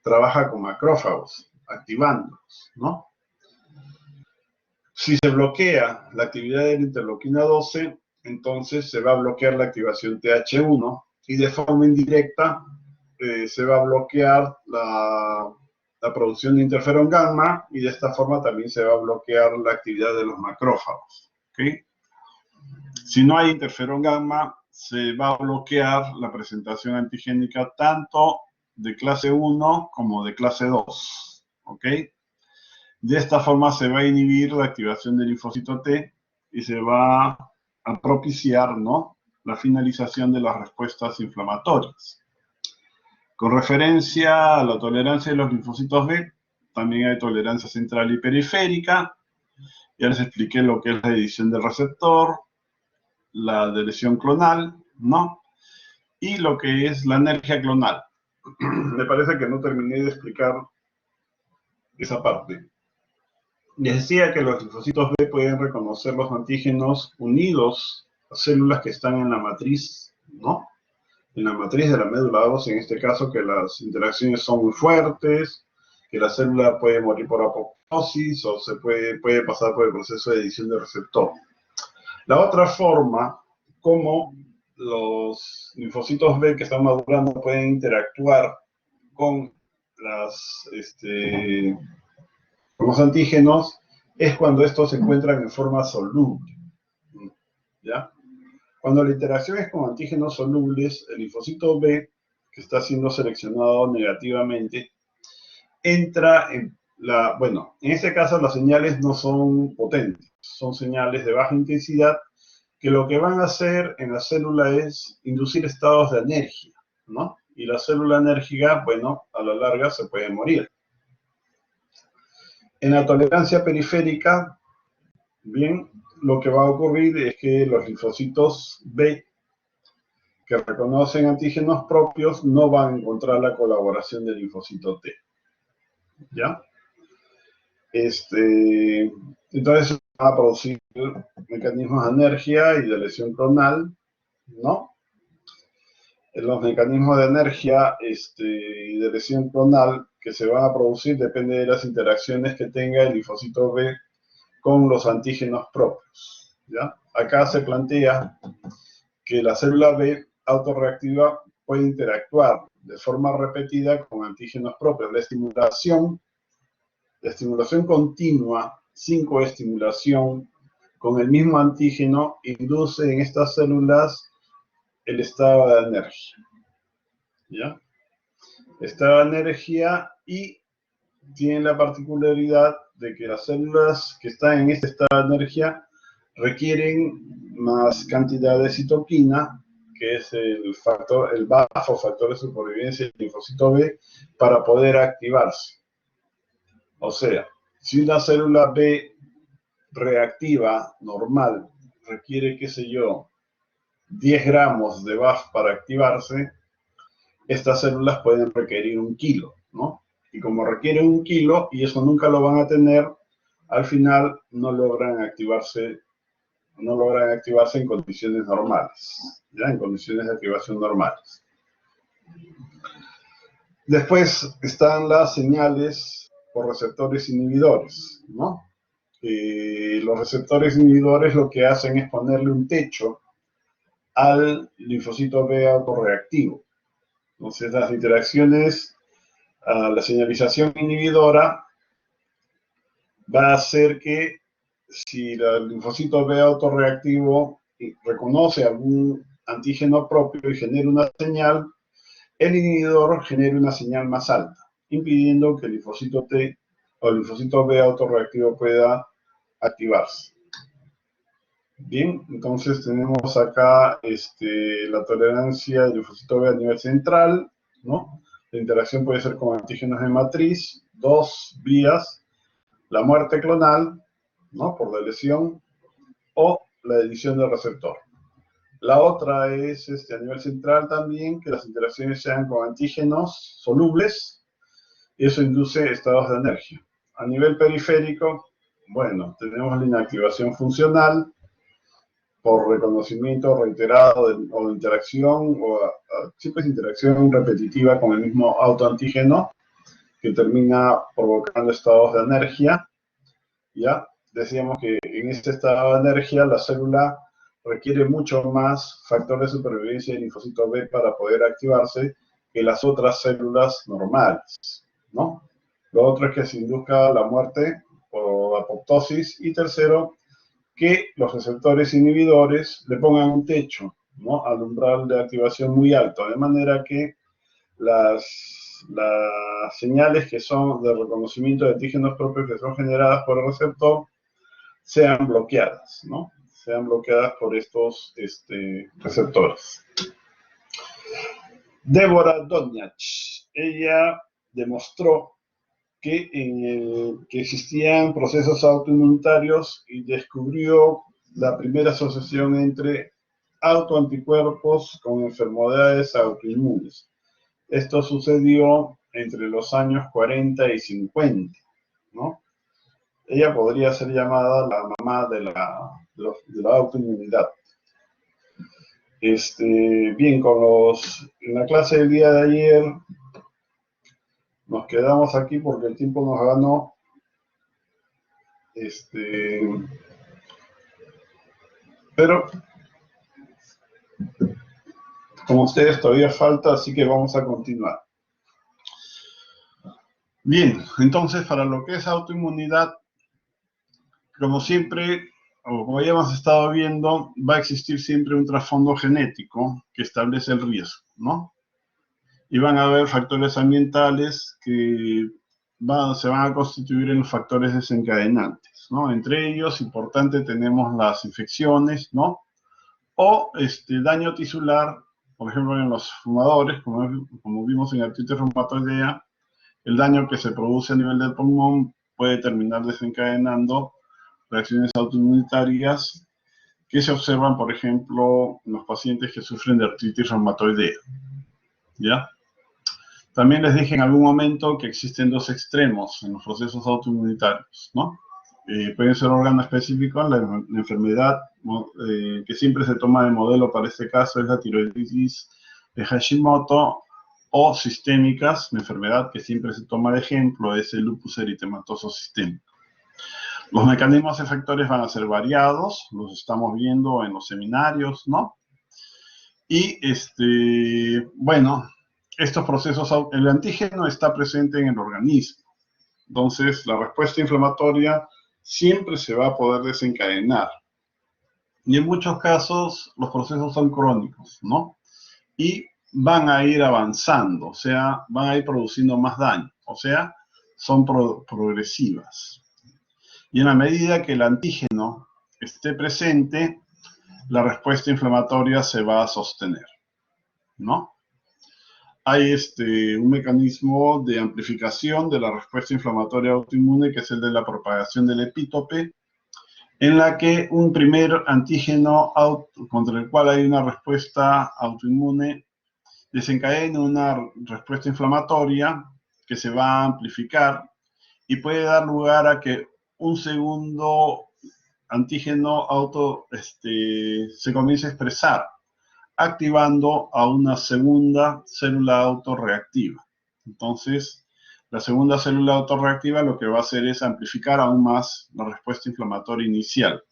trabaja con macrófagos, activándolos, ¿no? Si se bloquea la actividad de la interleuquina 12, entonces se va a bloquear la activación TH1 y de forma indirecta se va a bloquear la producción de interferón gamma y de esta forma también se va a bloquear la actividad de los macrófagos, ¿okay? Si no hay interferón gamma, se va a bloquear la presentación antigénica tanto de clase 1 como de clase 2, ¿ok? De esta forma se va a inhibir la activación del linfocito T y se va a propiciar, ¿no?, la finalización de las respuestas inflamatorias. Con referencia a la tolerancia de los linfocitos B, también hay tolerancia central y periférica. Ya les expliqué lo que es la edición del receptor, la deleción clonal, ¿no? Y lo que es la energía clonal. Me parece que no terminé de explicar esa parte. Les decía que los linfocitos B pueden reconocer los antígenos unidos a células que están en la matriz, ¿no? En la matriz de la médula ósea, en este caso, que las interacciones son muy fuertes, que la célula puede morir por apoptosis o se puede pasar por el proceso de edición del receptor. La otra forma, como los linfocitos B que están madurando pueden interactuar con los antígenos, es cuando estos se encuentran en forma soluble, ¿ya? Cuando la interacción es con antígenos solubles, el linfocito B, que está siendo seleccionado negativamente, entra en bueno, en este caso las señales no son potentes, son señales de baja intensidad, que lo que van a hacer en la célula es inducir estados de anergia, ¿no? Y la célula enérgica, bueno, a la larga se puede morir. En la tolerancia periférica, bien, lo que va a ocurrir es que los linfocitos B que reconocen antígenos propios no van a encontrar la colaboración del linfocito T, ¿ya? Entonces va a producir mecanismos de energía y de lesión clonal, ¿no? Los mecanismos de energía y de lesión clonal que se van a producir depende de las interacciones que tenga el linfocito B con los antígenos propios, ¿ya? Acá se plantea que la célula B autorreactiva puede interactuar de forma repetida con antígenos propios. La estimulación continua, sin coestimulación, con el mismo antígeno, induce en estas células el estado de energía, ¿ya? Estado de energía, y tiene la particularidad de que las células que están en este estado de energía requieren más cantidad de citoquina, que es el bajo factor de supervivencia del linfocito B, para poder activarse. O sea, si una célula B reactiva normal requiere, qué sé yo, 10 gramos de BAF para activarse, estas células pueden requerir 1 kilo, ¿no? Y como requieren 1 kilo y eso nunca lo van a tener, al final no logran activarse en condiciones normales, ¿ya? En condiciones de activación normales. Después están las señales por receptores inhibidores, ¿no? Los receptores inhibidores lo que hacen es ponerle un techo al linfocito B autorreactivo. Entonces las interacciones, la señalización inhibidora va a hacer que si el linfocito B autorreactivo reconoce algún antígeno propio y genera una señal, el inhibidor genera una señal más alta, impidiendo que el linfocito T o el linfocito B autorreactivo pueda activarse. Bien, entonces tenemos acá la tolerancia del linfocito B a nivel central, ¿no? La interacción puede ser con antígenos de matriz, dos vías, la muerte clonal, ¿no? Por la lesión, o la edición del receptor. La otra es a nivel central también, que las interacciones sean con antígenos solubles, y eso induce estados de energía. A nivel periférico, bueno, tenemos la inactivación funcional, por reconocimiento reiterado o de interacción, o siempre es interacción repetitiva con el mismo autoantígeno, que termina provocando estados de energía, ¿ya? Decíamos que en este estado de energía la célula requiere mucho más factor de supervivencia del linfocito B para poder activarse que las otras células normales, ¿no? Lo otro es que se induzca la muerte por apoptosis, y tercero, que los receptores inhibidores le pongan un techo, ¿no? Al umbral de activación muy alto, de manera que las señales que son de reconocimiento de antígenos propios que son generadas por el receptor sean bloqueadas, ¿no? Sean bloqueadas por estos receptores. Débora Doniach, ella demostró que existían procesos autoinmunitarios y descubrió la primera asociación entre autoanticuerpos con enfermedades autoinmunes. Esto sucedió entre los años 40 y 50, ¿no? Ella podría ser llamada la mamá de la autoinmunidad. Bien, en la clase del día de ayer nos quedamos aquí porque el tiempo nos ganó. Pero como ustedes todavía falta, así que vamos a continuar. Bien, entonces para lo que es autoinmunidad, como siempre, o como ya hemos estado viendo, va a existir siempre un trasfondo genético que establece el riesgo, ¿no? Y van a haber factores ambientales que se van a constituir en los factores desencadenantes, ¿no? Entre ellos, importante, tenemos las infecciones, ¿no? O daño tisular, por ejemplo, en los fumadores, como vimos en artritis reumatoidea, el daño que se produce a nivel del pulmón puede terminar desencadenando reacciones autoinmunitarias que se observan, por ejemplo, en los pacientes que sufren de artritis reumatoidea, ¿ya? También les dije en algún momento que existen dos extremos en los procesos autoinmunitarios, ¿no? Pueden ser órganos específicos, la enfermedad que siempre se toma de modelo para este caso es la tiroiditis de Hashimoto, o sistémicas, la enfermedad que siempre se toma de ejemplo es el lupus eritematoso sistémico. Los mecanismos efectores van a ser variados, los estamos viendo en los seminarios, ¿no? Y, bueno, estos procesos, el antígeno está presente en el organismo, entonces la respuesta inflamatoria siempre se va a poder desencadenar. Y en muchos casos los procesos son crónicos, ¿no? Y van a ir avanzando, o sea, van a ir produciendo más daño, o sea, son progresivas. Y en la medida que el antígeno esté presente, la respuesta inflamatoria se va a sostener, ¿no? Hay un mecanismo de amplificación de la respuesta inflamatoria autoinmune, que es el de la propagación del epítope, en la que un primer antígeno contra el cual hay una respuesta autoinmune desencadena una respuesta inflamatoria que se va a amplificar y puede dar lugar a que un segundo antígeno se comience a expresar, activando a una segunda célula autorreactiva. Entonces, la segunda célula autorreactiva lo que va a hacer es amplificar aún más la respuesta inflamatoria inicial.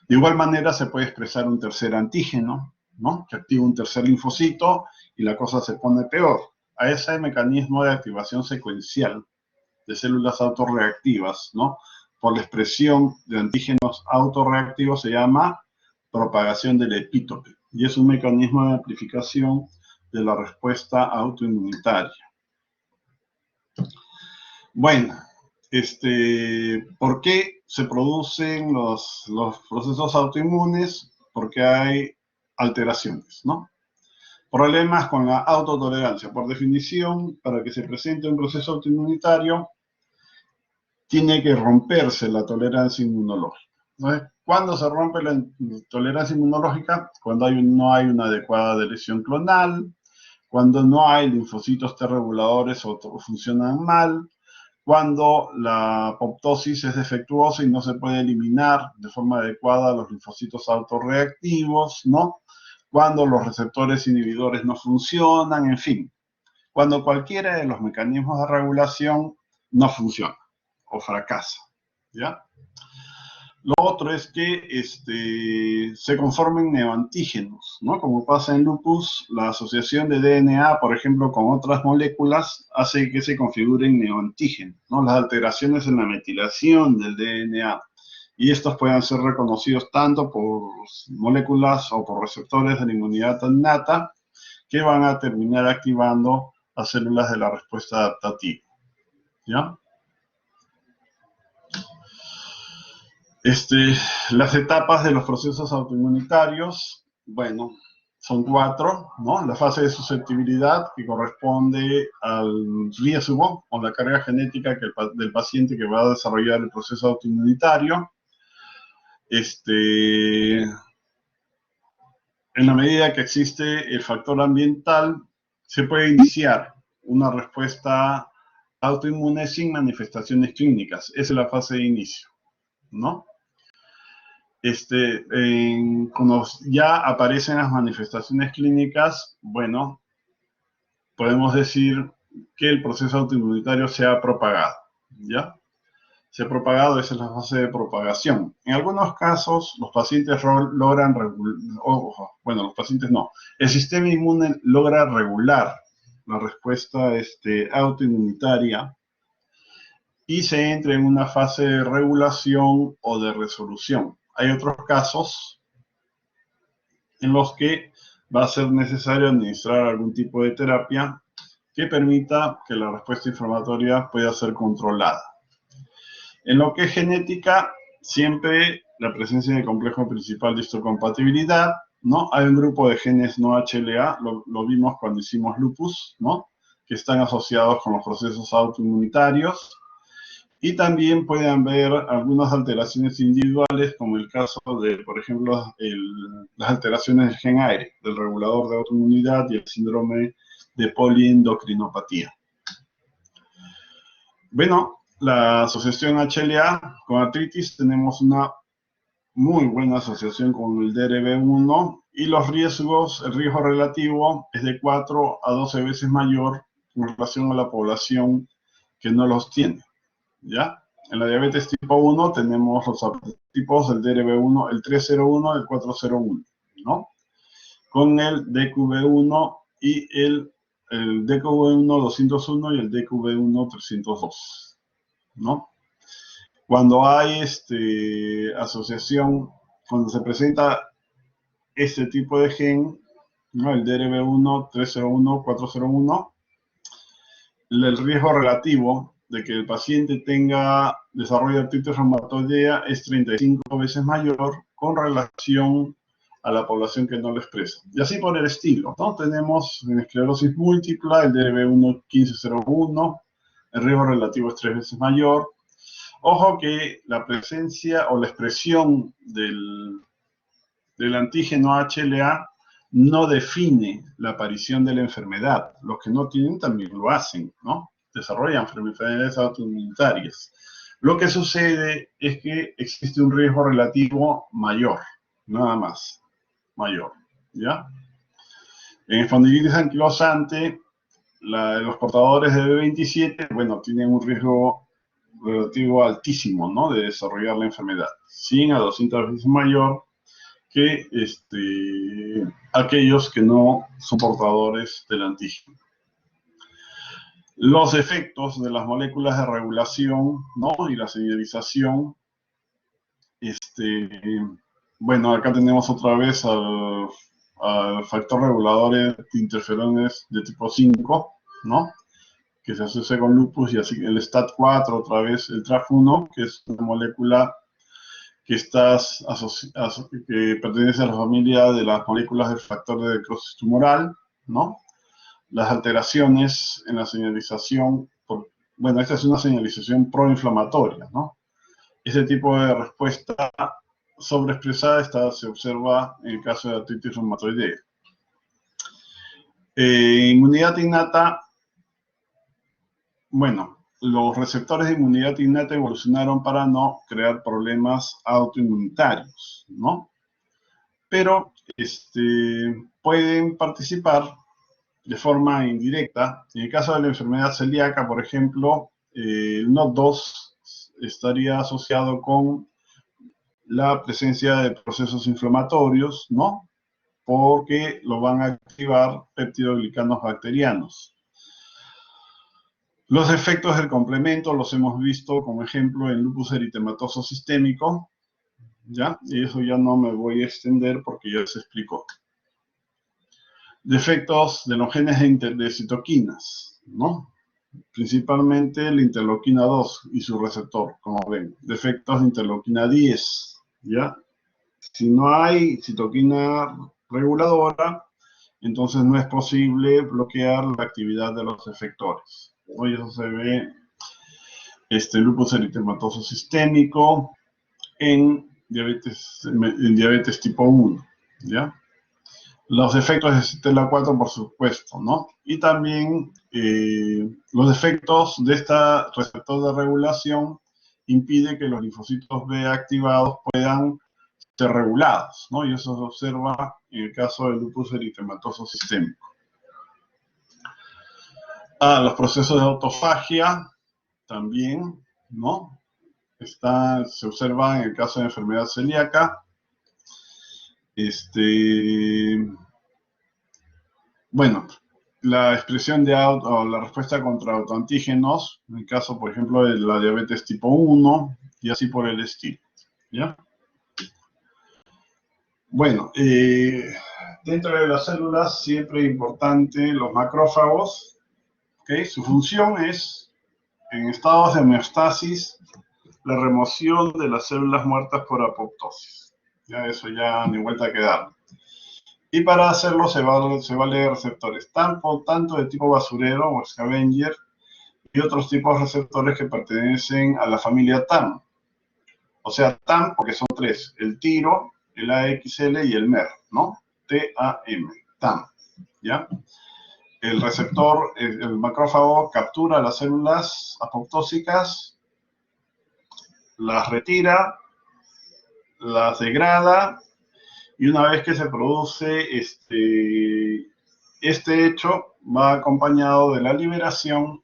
De igual manera se puede expresar un tercer antígeno, ¿no? Que activa un tercer linfocito y la cosa se pone peor. A ese mecanismo de activación secuencial de células autorreactivas, ¿no? Por la expresión de antígenos autorreactivos se llama propagación del epítope. Y es un mecanismo de amplificación de la respuesta autoinmunitaria. Bueno, ¿por qué se producen los procesos autoinmunes? Porque hay alteraciones, ¿no? Problemas con la autotolerancia. Por definición, para que se presente un proceso autoinmunitario, tiene que romperse la tolerancia inmunológica. Entonces, ¿cuándo se rompe la tolerancia inmunológica? Cuando no hay una adecuada adhesión clonal, cuando no hay linfocitos T reguladores o funcionan mal, cuando la apoptosis es defectuosa y no se puede eliminar de forma adecuada los linfocitos autorreactivos, ¿no? Cuando los receptores inhibidores no funcionan, en fin, cuando cualquiera de los mecanismos de regulación no funciona o fracasa, ¿ya? Lo otro es que se conformen neoantígenos, ¿no? Como pasa en lupus, la asociación de DNA, por ejemplo, con otras moléculas, hace que se configuren neoantígenos, ¿no? Las alteraciones en la metilación del DNA. Y estos pueden ser reconocidos tanto por moléculas o por receptores de la inmunidad innata que van a terminar activando las células de la respuesta adaptativa, ¿ya? Las etapas de los procesos autoinmunitarios, bueno, son 4, ¿no? La fase de susceptibilidad, que corresponde al riesgo o la carga genética del paciente que va a desarrollar el proceso autoinmunitario. En la medida que existe el factor ambiental, se puede iniciar una respuesta autoinmune sin manifestaciones clínicas. Esa es la fase de inicio, ¿no? Cuando ya aparecen las manifestaciones clínicas, bueno, podemos decir que el proceso autoinmunitario se ha propagado, ¿ya? Se ha propagado, esa es la fase de propagación. En algunos casos, los pacientes logran los pacientes no. El sistema inmune logra regular la respuesta autoinmunitaria y se entra en una fase de regulación o de resolución. Hay otros casos en los que va a ser necesario administrar algún tipo de terapia que permita que la respuesta inflamatoria pueda ser controlada. En lo que es genética, siempre la presencia del complejo principal de histocompatibilidad, ¿no? Hay un grupo de genes no HLA, lo vimos cuando hicimos lupus, ¿no? Que están asociados con los procesos autoinmunitarios. Y también pueden haber algunas alteraciones individuales, como el caso de, por ejemplo, las alteraciones del gen aire, del regulador de autoinmunidad y el síndrome de poliendocrinopatía. Bueno, la asociación HLA con artritis, tenemos una muy buena asociación con el DRB1 y los riesgos, el riesgo relativo es de 4 a 12 veces mayor en relación a la población que no los tiene. ¿Ya? En la diabetes tipo 1 tenemos los tipos del DRB1, el 301 y el 401, ¿no? Con el DQB1 y el DQB1 201 y el DQB1 302, ¿no? Cuando hay asociación, cuando se presenta este tipo de gen, ¿no? El DRB1, 301, 401, el riesgo relativo de que el paciente desarrollo de artritis reumatoidea es 35 veces mayor con relación a la población que no lo expresa. Y así por el estilo, ¿no? Tenemos en esclerosis múltipla, el DRB1 1501, el riesgo relativo es 3 veces mayor. Ojo que la presencia o la expresión del antígeno HLA no define la aparición de la enfermedad. Los que no tienen también lo hacen, ¿no? Desarrollan enfermedades autoinmunitarias. Lo que sucede es que existe un riesgo relativo mayor, nada más, mayor, ¿ya? En espondilitis anquilosante los portadores de B27, bueno, tienen un riesgo relativo altísimo, ¿no?, de desarrollar la enfermedad, 100 a 200 veces mayor que aquellos que no son portadores del antígeno. Los efectos de las moléculas de regulación, ¿no?, y la señalización, bueno, acá tenemos otra vez al factor regulador de interferones de tipo 5, ¿no?, que se asocia con lupus, y así el STAT4, otra vez el TRAF1, que es una molécula que que pertenece a la familia de las moléculas del factor de necrosis tumoral, ¿no? Las alteraciones en la señalización, bueno, esta es una señalización proinflamatoria, ¿no? Ese tipo de respuesta sobreexpresada se observa en el caso de artritis reumatoidea. Inmunidad innata, bueno, los receptores de inmunidad innata evolucionaron para no crear problemas autoinmunitarios, ¿no? Pero pueden participar de forma indirecta. En el caso de la enfermedad celíaca, por ejemplo, el NOD2 estaría asociado con la presencia de procesos inflamatorios, ¿no?, porque lo van a activar peptidoglicanos bacterianos. Los efectos del complemento los hemos visto como ejemplo en lupus eritematoso sistémico, ¿ya? Y eso ya no me voy a extender porque ya se explicó. Defectos de los genes de citoquinas, ¿no? Principalmente la interleuquina 2 y su receptor, como ven. Defectos de interleuquina 10, ¿ya? Si no hay citoquina reguladora, entonces no es posible bloquear la actividad de los efectores. Hoy eso se ve lupus eritematoso sistémico en diabetes tipo 1, ¿ya? Los efectos de CTLA4, por supuesto, ¿no? Y también los efectos de este receptor de regulación impide que los linfocitos B activados puedan ser regulados, ¿no? Y eso se observa en el caso del lupus eritematoso sistémico. Los procesos de autofagia también, ¿no? Se observa en el caso de enfermedad celíaca. Bueno, la expresión o la respuesta contra autoantígenos, en el caso, por ejemplo, de la diabetes tipo 1, y así por el estilo, ¿ya? Bueno, dentro de las células, siempre es importante los macrófagos, ¿ok? Su función es, en estados de homeostasis, la remoción de las células muertas por apoptosis. Ya eso ya ni vuelta que dar. Y para hacerlo se vale de receptores tanto de tipo basurero o scavenger y otros tipos de receptores que pertenecen a la familia TAM. O sea, TAM porque son tres, el tiro, el AXL y el MER, ¿no? TAM, TAM, ¿ya? El receptor, el macrófago captura las células apoptósicas, las retira, las degrada, y una vez que se produce este hecho, va acompañado de la liberación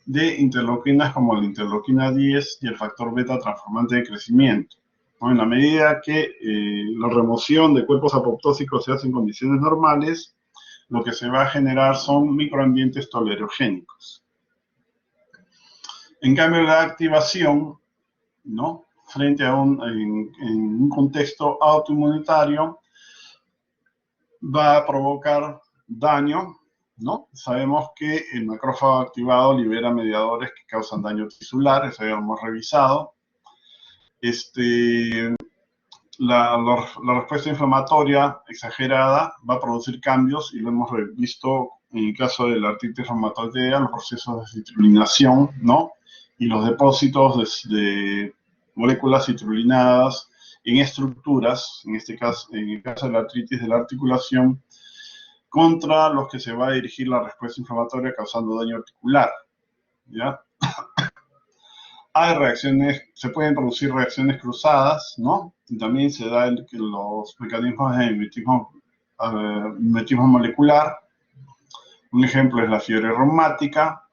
de interleuquinas como la interleuquina 10 y el factor beta transformante de crecimiento. En la medida que la remoción de cuerpos apoptósicos se hace en condiciones normales, lo que se va a generar son microambientes tolerogénicos. En cambio, la activación, ¿no?, frente a en un contexto autoinmunitario, va a provocar daño, ¿no? Sabemos que el macrófago activado libera mediadores que causan daño tisular, eso ya lo hemos revisado. La respuesta inflamatoria exagerada va a producir cambios, y lo hemos visto en el caso de la artritis reumatoidea, los procesos de citrulinación, ¿no?, y los depósitos de moléculas citrulinadas en estructuras, en el caso de la artritis de la articulación, contra los que se va a dirigir la respuesta inflamatoria causando daño articular, ¿ya? Hay se pueden producir reacciones cruzadas, ¿no? Y también se da los mecanismos de mimetismo molecular, Un ejemplo es la fiebre reumática.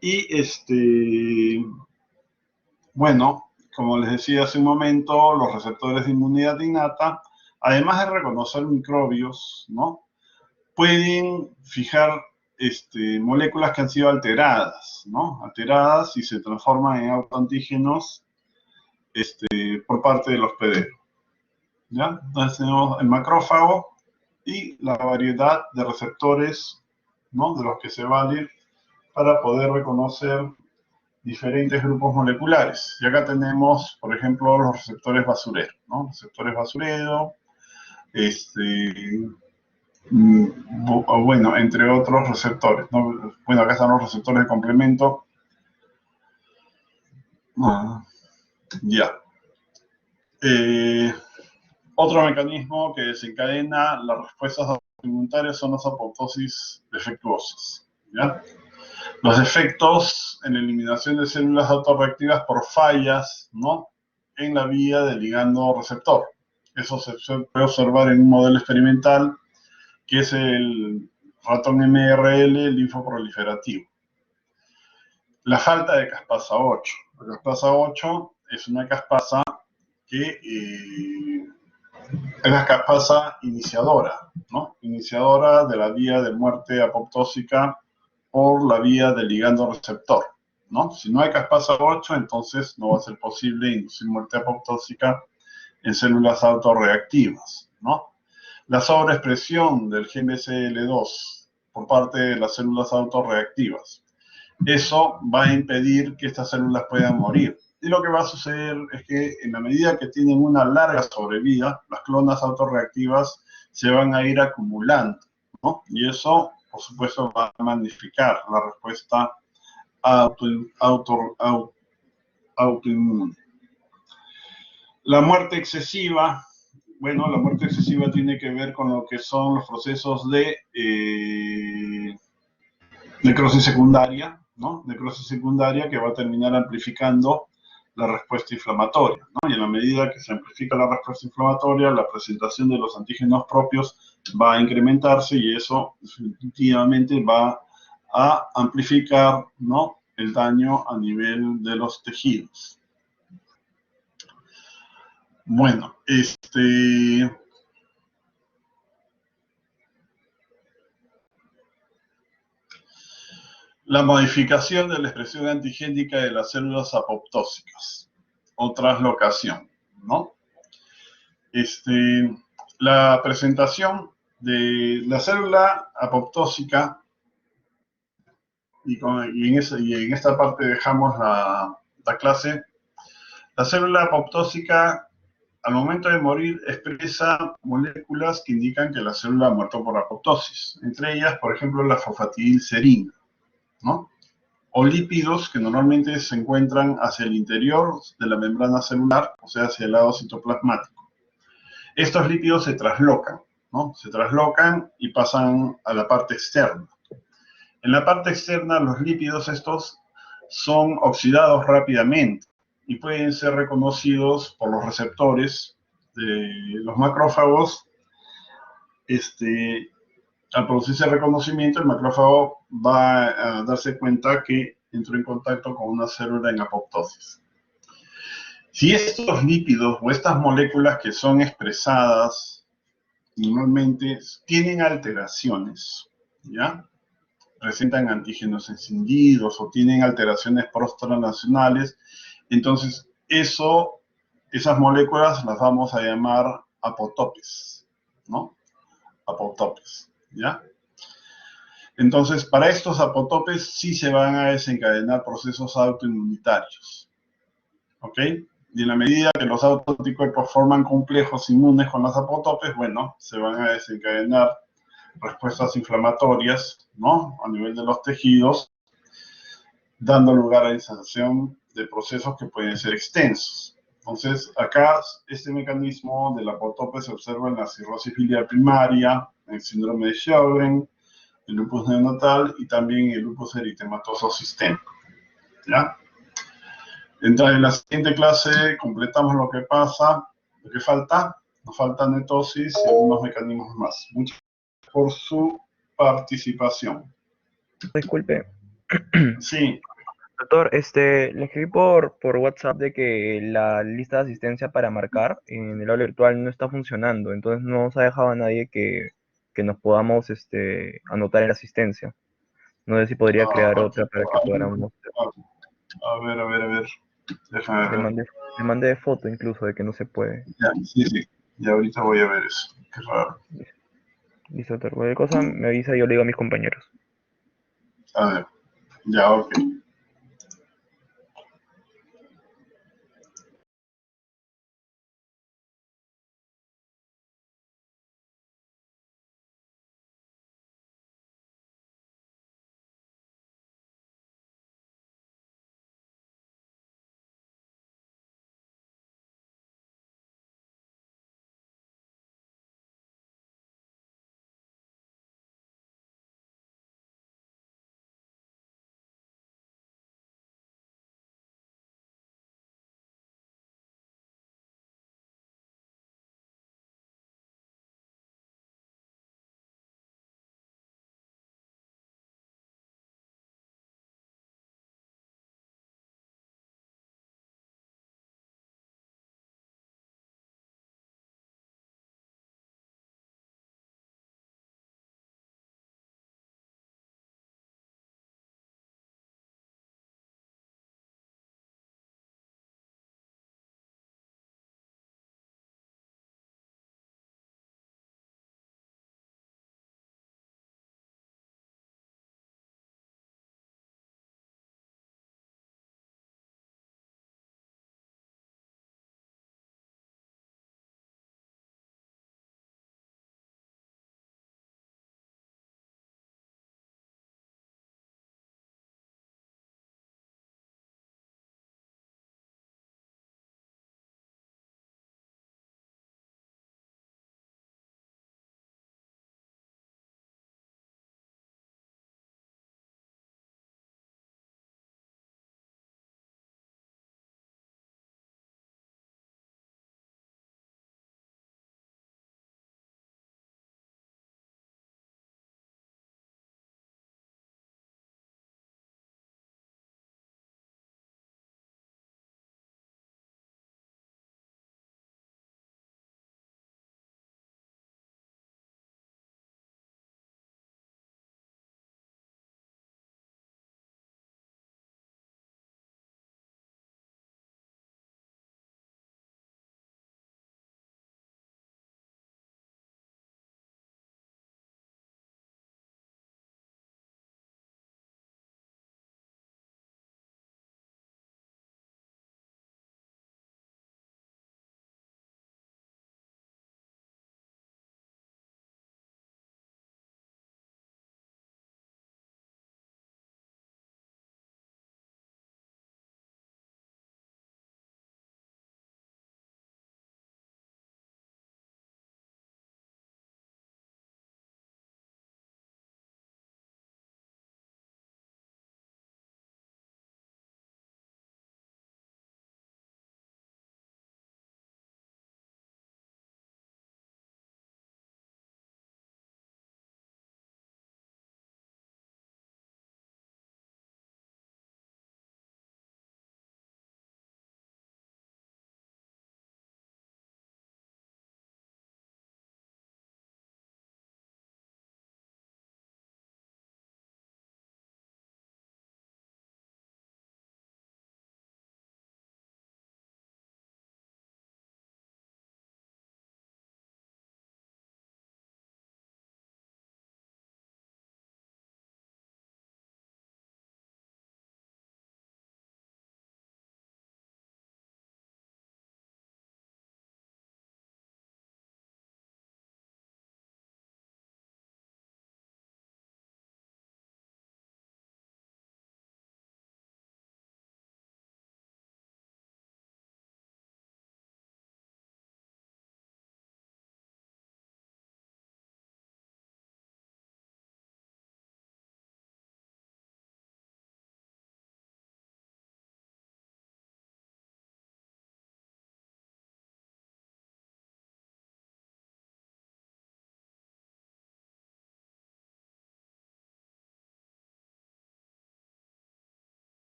Y bueno, como les decía hace un momento, los receptores de inmunidad innata, además de reconocer microbios, ¿no?, pueden fijar moléculas que han sido alteradas, ¿no? Alteradas y se transforman en autoantígenos por parte de los PD. ¿Ya? Entonces tenemos el macrófago y la variedad de receptores, ¿no?, de los que se vale para poder reconocer diferentes grupos moleculares. Y acá tenemos, por ejemplo, los receptores basureros, ¿no? Receptores basurero, bueno, entre otros receptores, ¿no? Bueno, acá están los receptores de complemento. Ya. Otro mecanismo que desencadena las respuestas inmunitarias son las apoptosis defectuosas, ¿ya? Los efectos en eliminación de células autorreactivas por fallas, ¿no?, en la vía del ligando receptor. Eso se puede observar en un modelo experimental que es el ratón MRL linfoproliferativo. La falta de caspasa 8. La caspasa 8 es una caspasa que es la caspasa iniciadora, ¿no?, iniciadora de la vía de muerte apoptósica por la vía del ligando receptor, ¿no? Si no hay caspasa 8, entonces no va a ser posible inducir muerte apoptósica en células autorreactivas, ¿no? La sobreexpresión del gen BCL2 por parte de las células autorreactivas, eso va a impedir que estas células puedan morir. Y lo que va a suceder es que en la medida que tienen una larga sobrevida, las clonas autorreactivas se van a ir acumulando, ¿no? Y eso, por supuesto, va a magnificar la respuesta autoinmune. La muerte excesiva, bueno, la muerte excesiva tiene que ver con lo que son los procesos de necrosis secundaria, ¿no? Necrosis secundaria que va a terminar amplificando la respuesta inflamatoria, ¿no? Y en la medida que se amplifica la respuesta inflamatoria, la presentación de los antígenos propios va a incrementarse y eso definitivamente va a amplificar, ¿no?, el daño a nivel de los tejidos. Bueno, la modificación de la expresión antigénica de las células apoptósicas o translocación, ¿no? La presentación de la célula apoptósica, y en esta parte dejamos la clase. La célula apoptósica, al momento de morir, expresa moléculas que indican que la célula ha muerto por apoptosis. Entre ellas, por ejemplo, la fosfatidilcerina, ¿no?, o lípidos que normalmente se encuentran hacia el interior de la membrana celular, o sea, hacia el lado citoplasmático. Estos lípidos se traslocan, ¿no? Se traslocan y pasan a la parte externa. En la parte externa, los lípidos estos son oxidados rápidamente y pueden ser reconocidos por los receptores de los macrófagos. Al producirse el reconocimiento, el macrófago va a darse cuenta que entró en contacto con una célula en apoptosis. Si estos lípidos o estas moléculas que son expresadas normalmente tienen alteraciones, ¿ya?, presentan antígenos encendidos o tienen alteraciones post-translacionales, entonces esas moléculas las vamos a llamar apoptopes, ¿no? Apoptopes, ¿ya? Entonces, para estos apoptopes sí se van a desencadenar procesos autoinmunitarios, ¿ok? Y en la medida que los autoanticuerpos forman complejos inmunes con las apoptopes, bueno, se van a desencadenar respuestas inflamatorias, ¿no?, a nivel de los tejidos, dando lugar a la iniciación de procesos que pueden ser extensos. Entonces, acá este mecanismo de la apoptope se observa en la cirrosis biliar primaria, en el síndrome de Sjögren, el lupus neonatal y también el lupus eritematoso sistémico, ¿ya? Entonces, en la siguiente clase completamos lo que falta. Nos falta netosis y algunos mecanismos más. Muchas gracias por su participación. Disculpe. Sí, Doctor, le escribí por WhatsApp de que la lista de asistencia para marcar en el aula virtual no está funcionando, entonces no nos ha dejado a nadie que nos podamos anotar en la asistencia. No sé si podría crear otra para que podamos. a ver, déjame Le ver. mandé, le mandé foto incluso de que no se puede. Ya, sí, sí, ya ahorita voy a ver eso. Qué raro. Listo, doctor. Cualquier cosa me avisa y yo le digo a mis compañeros. A ver, ya, ok.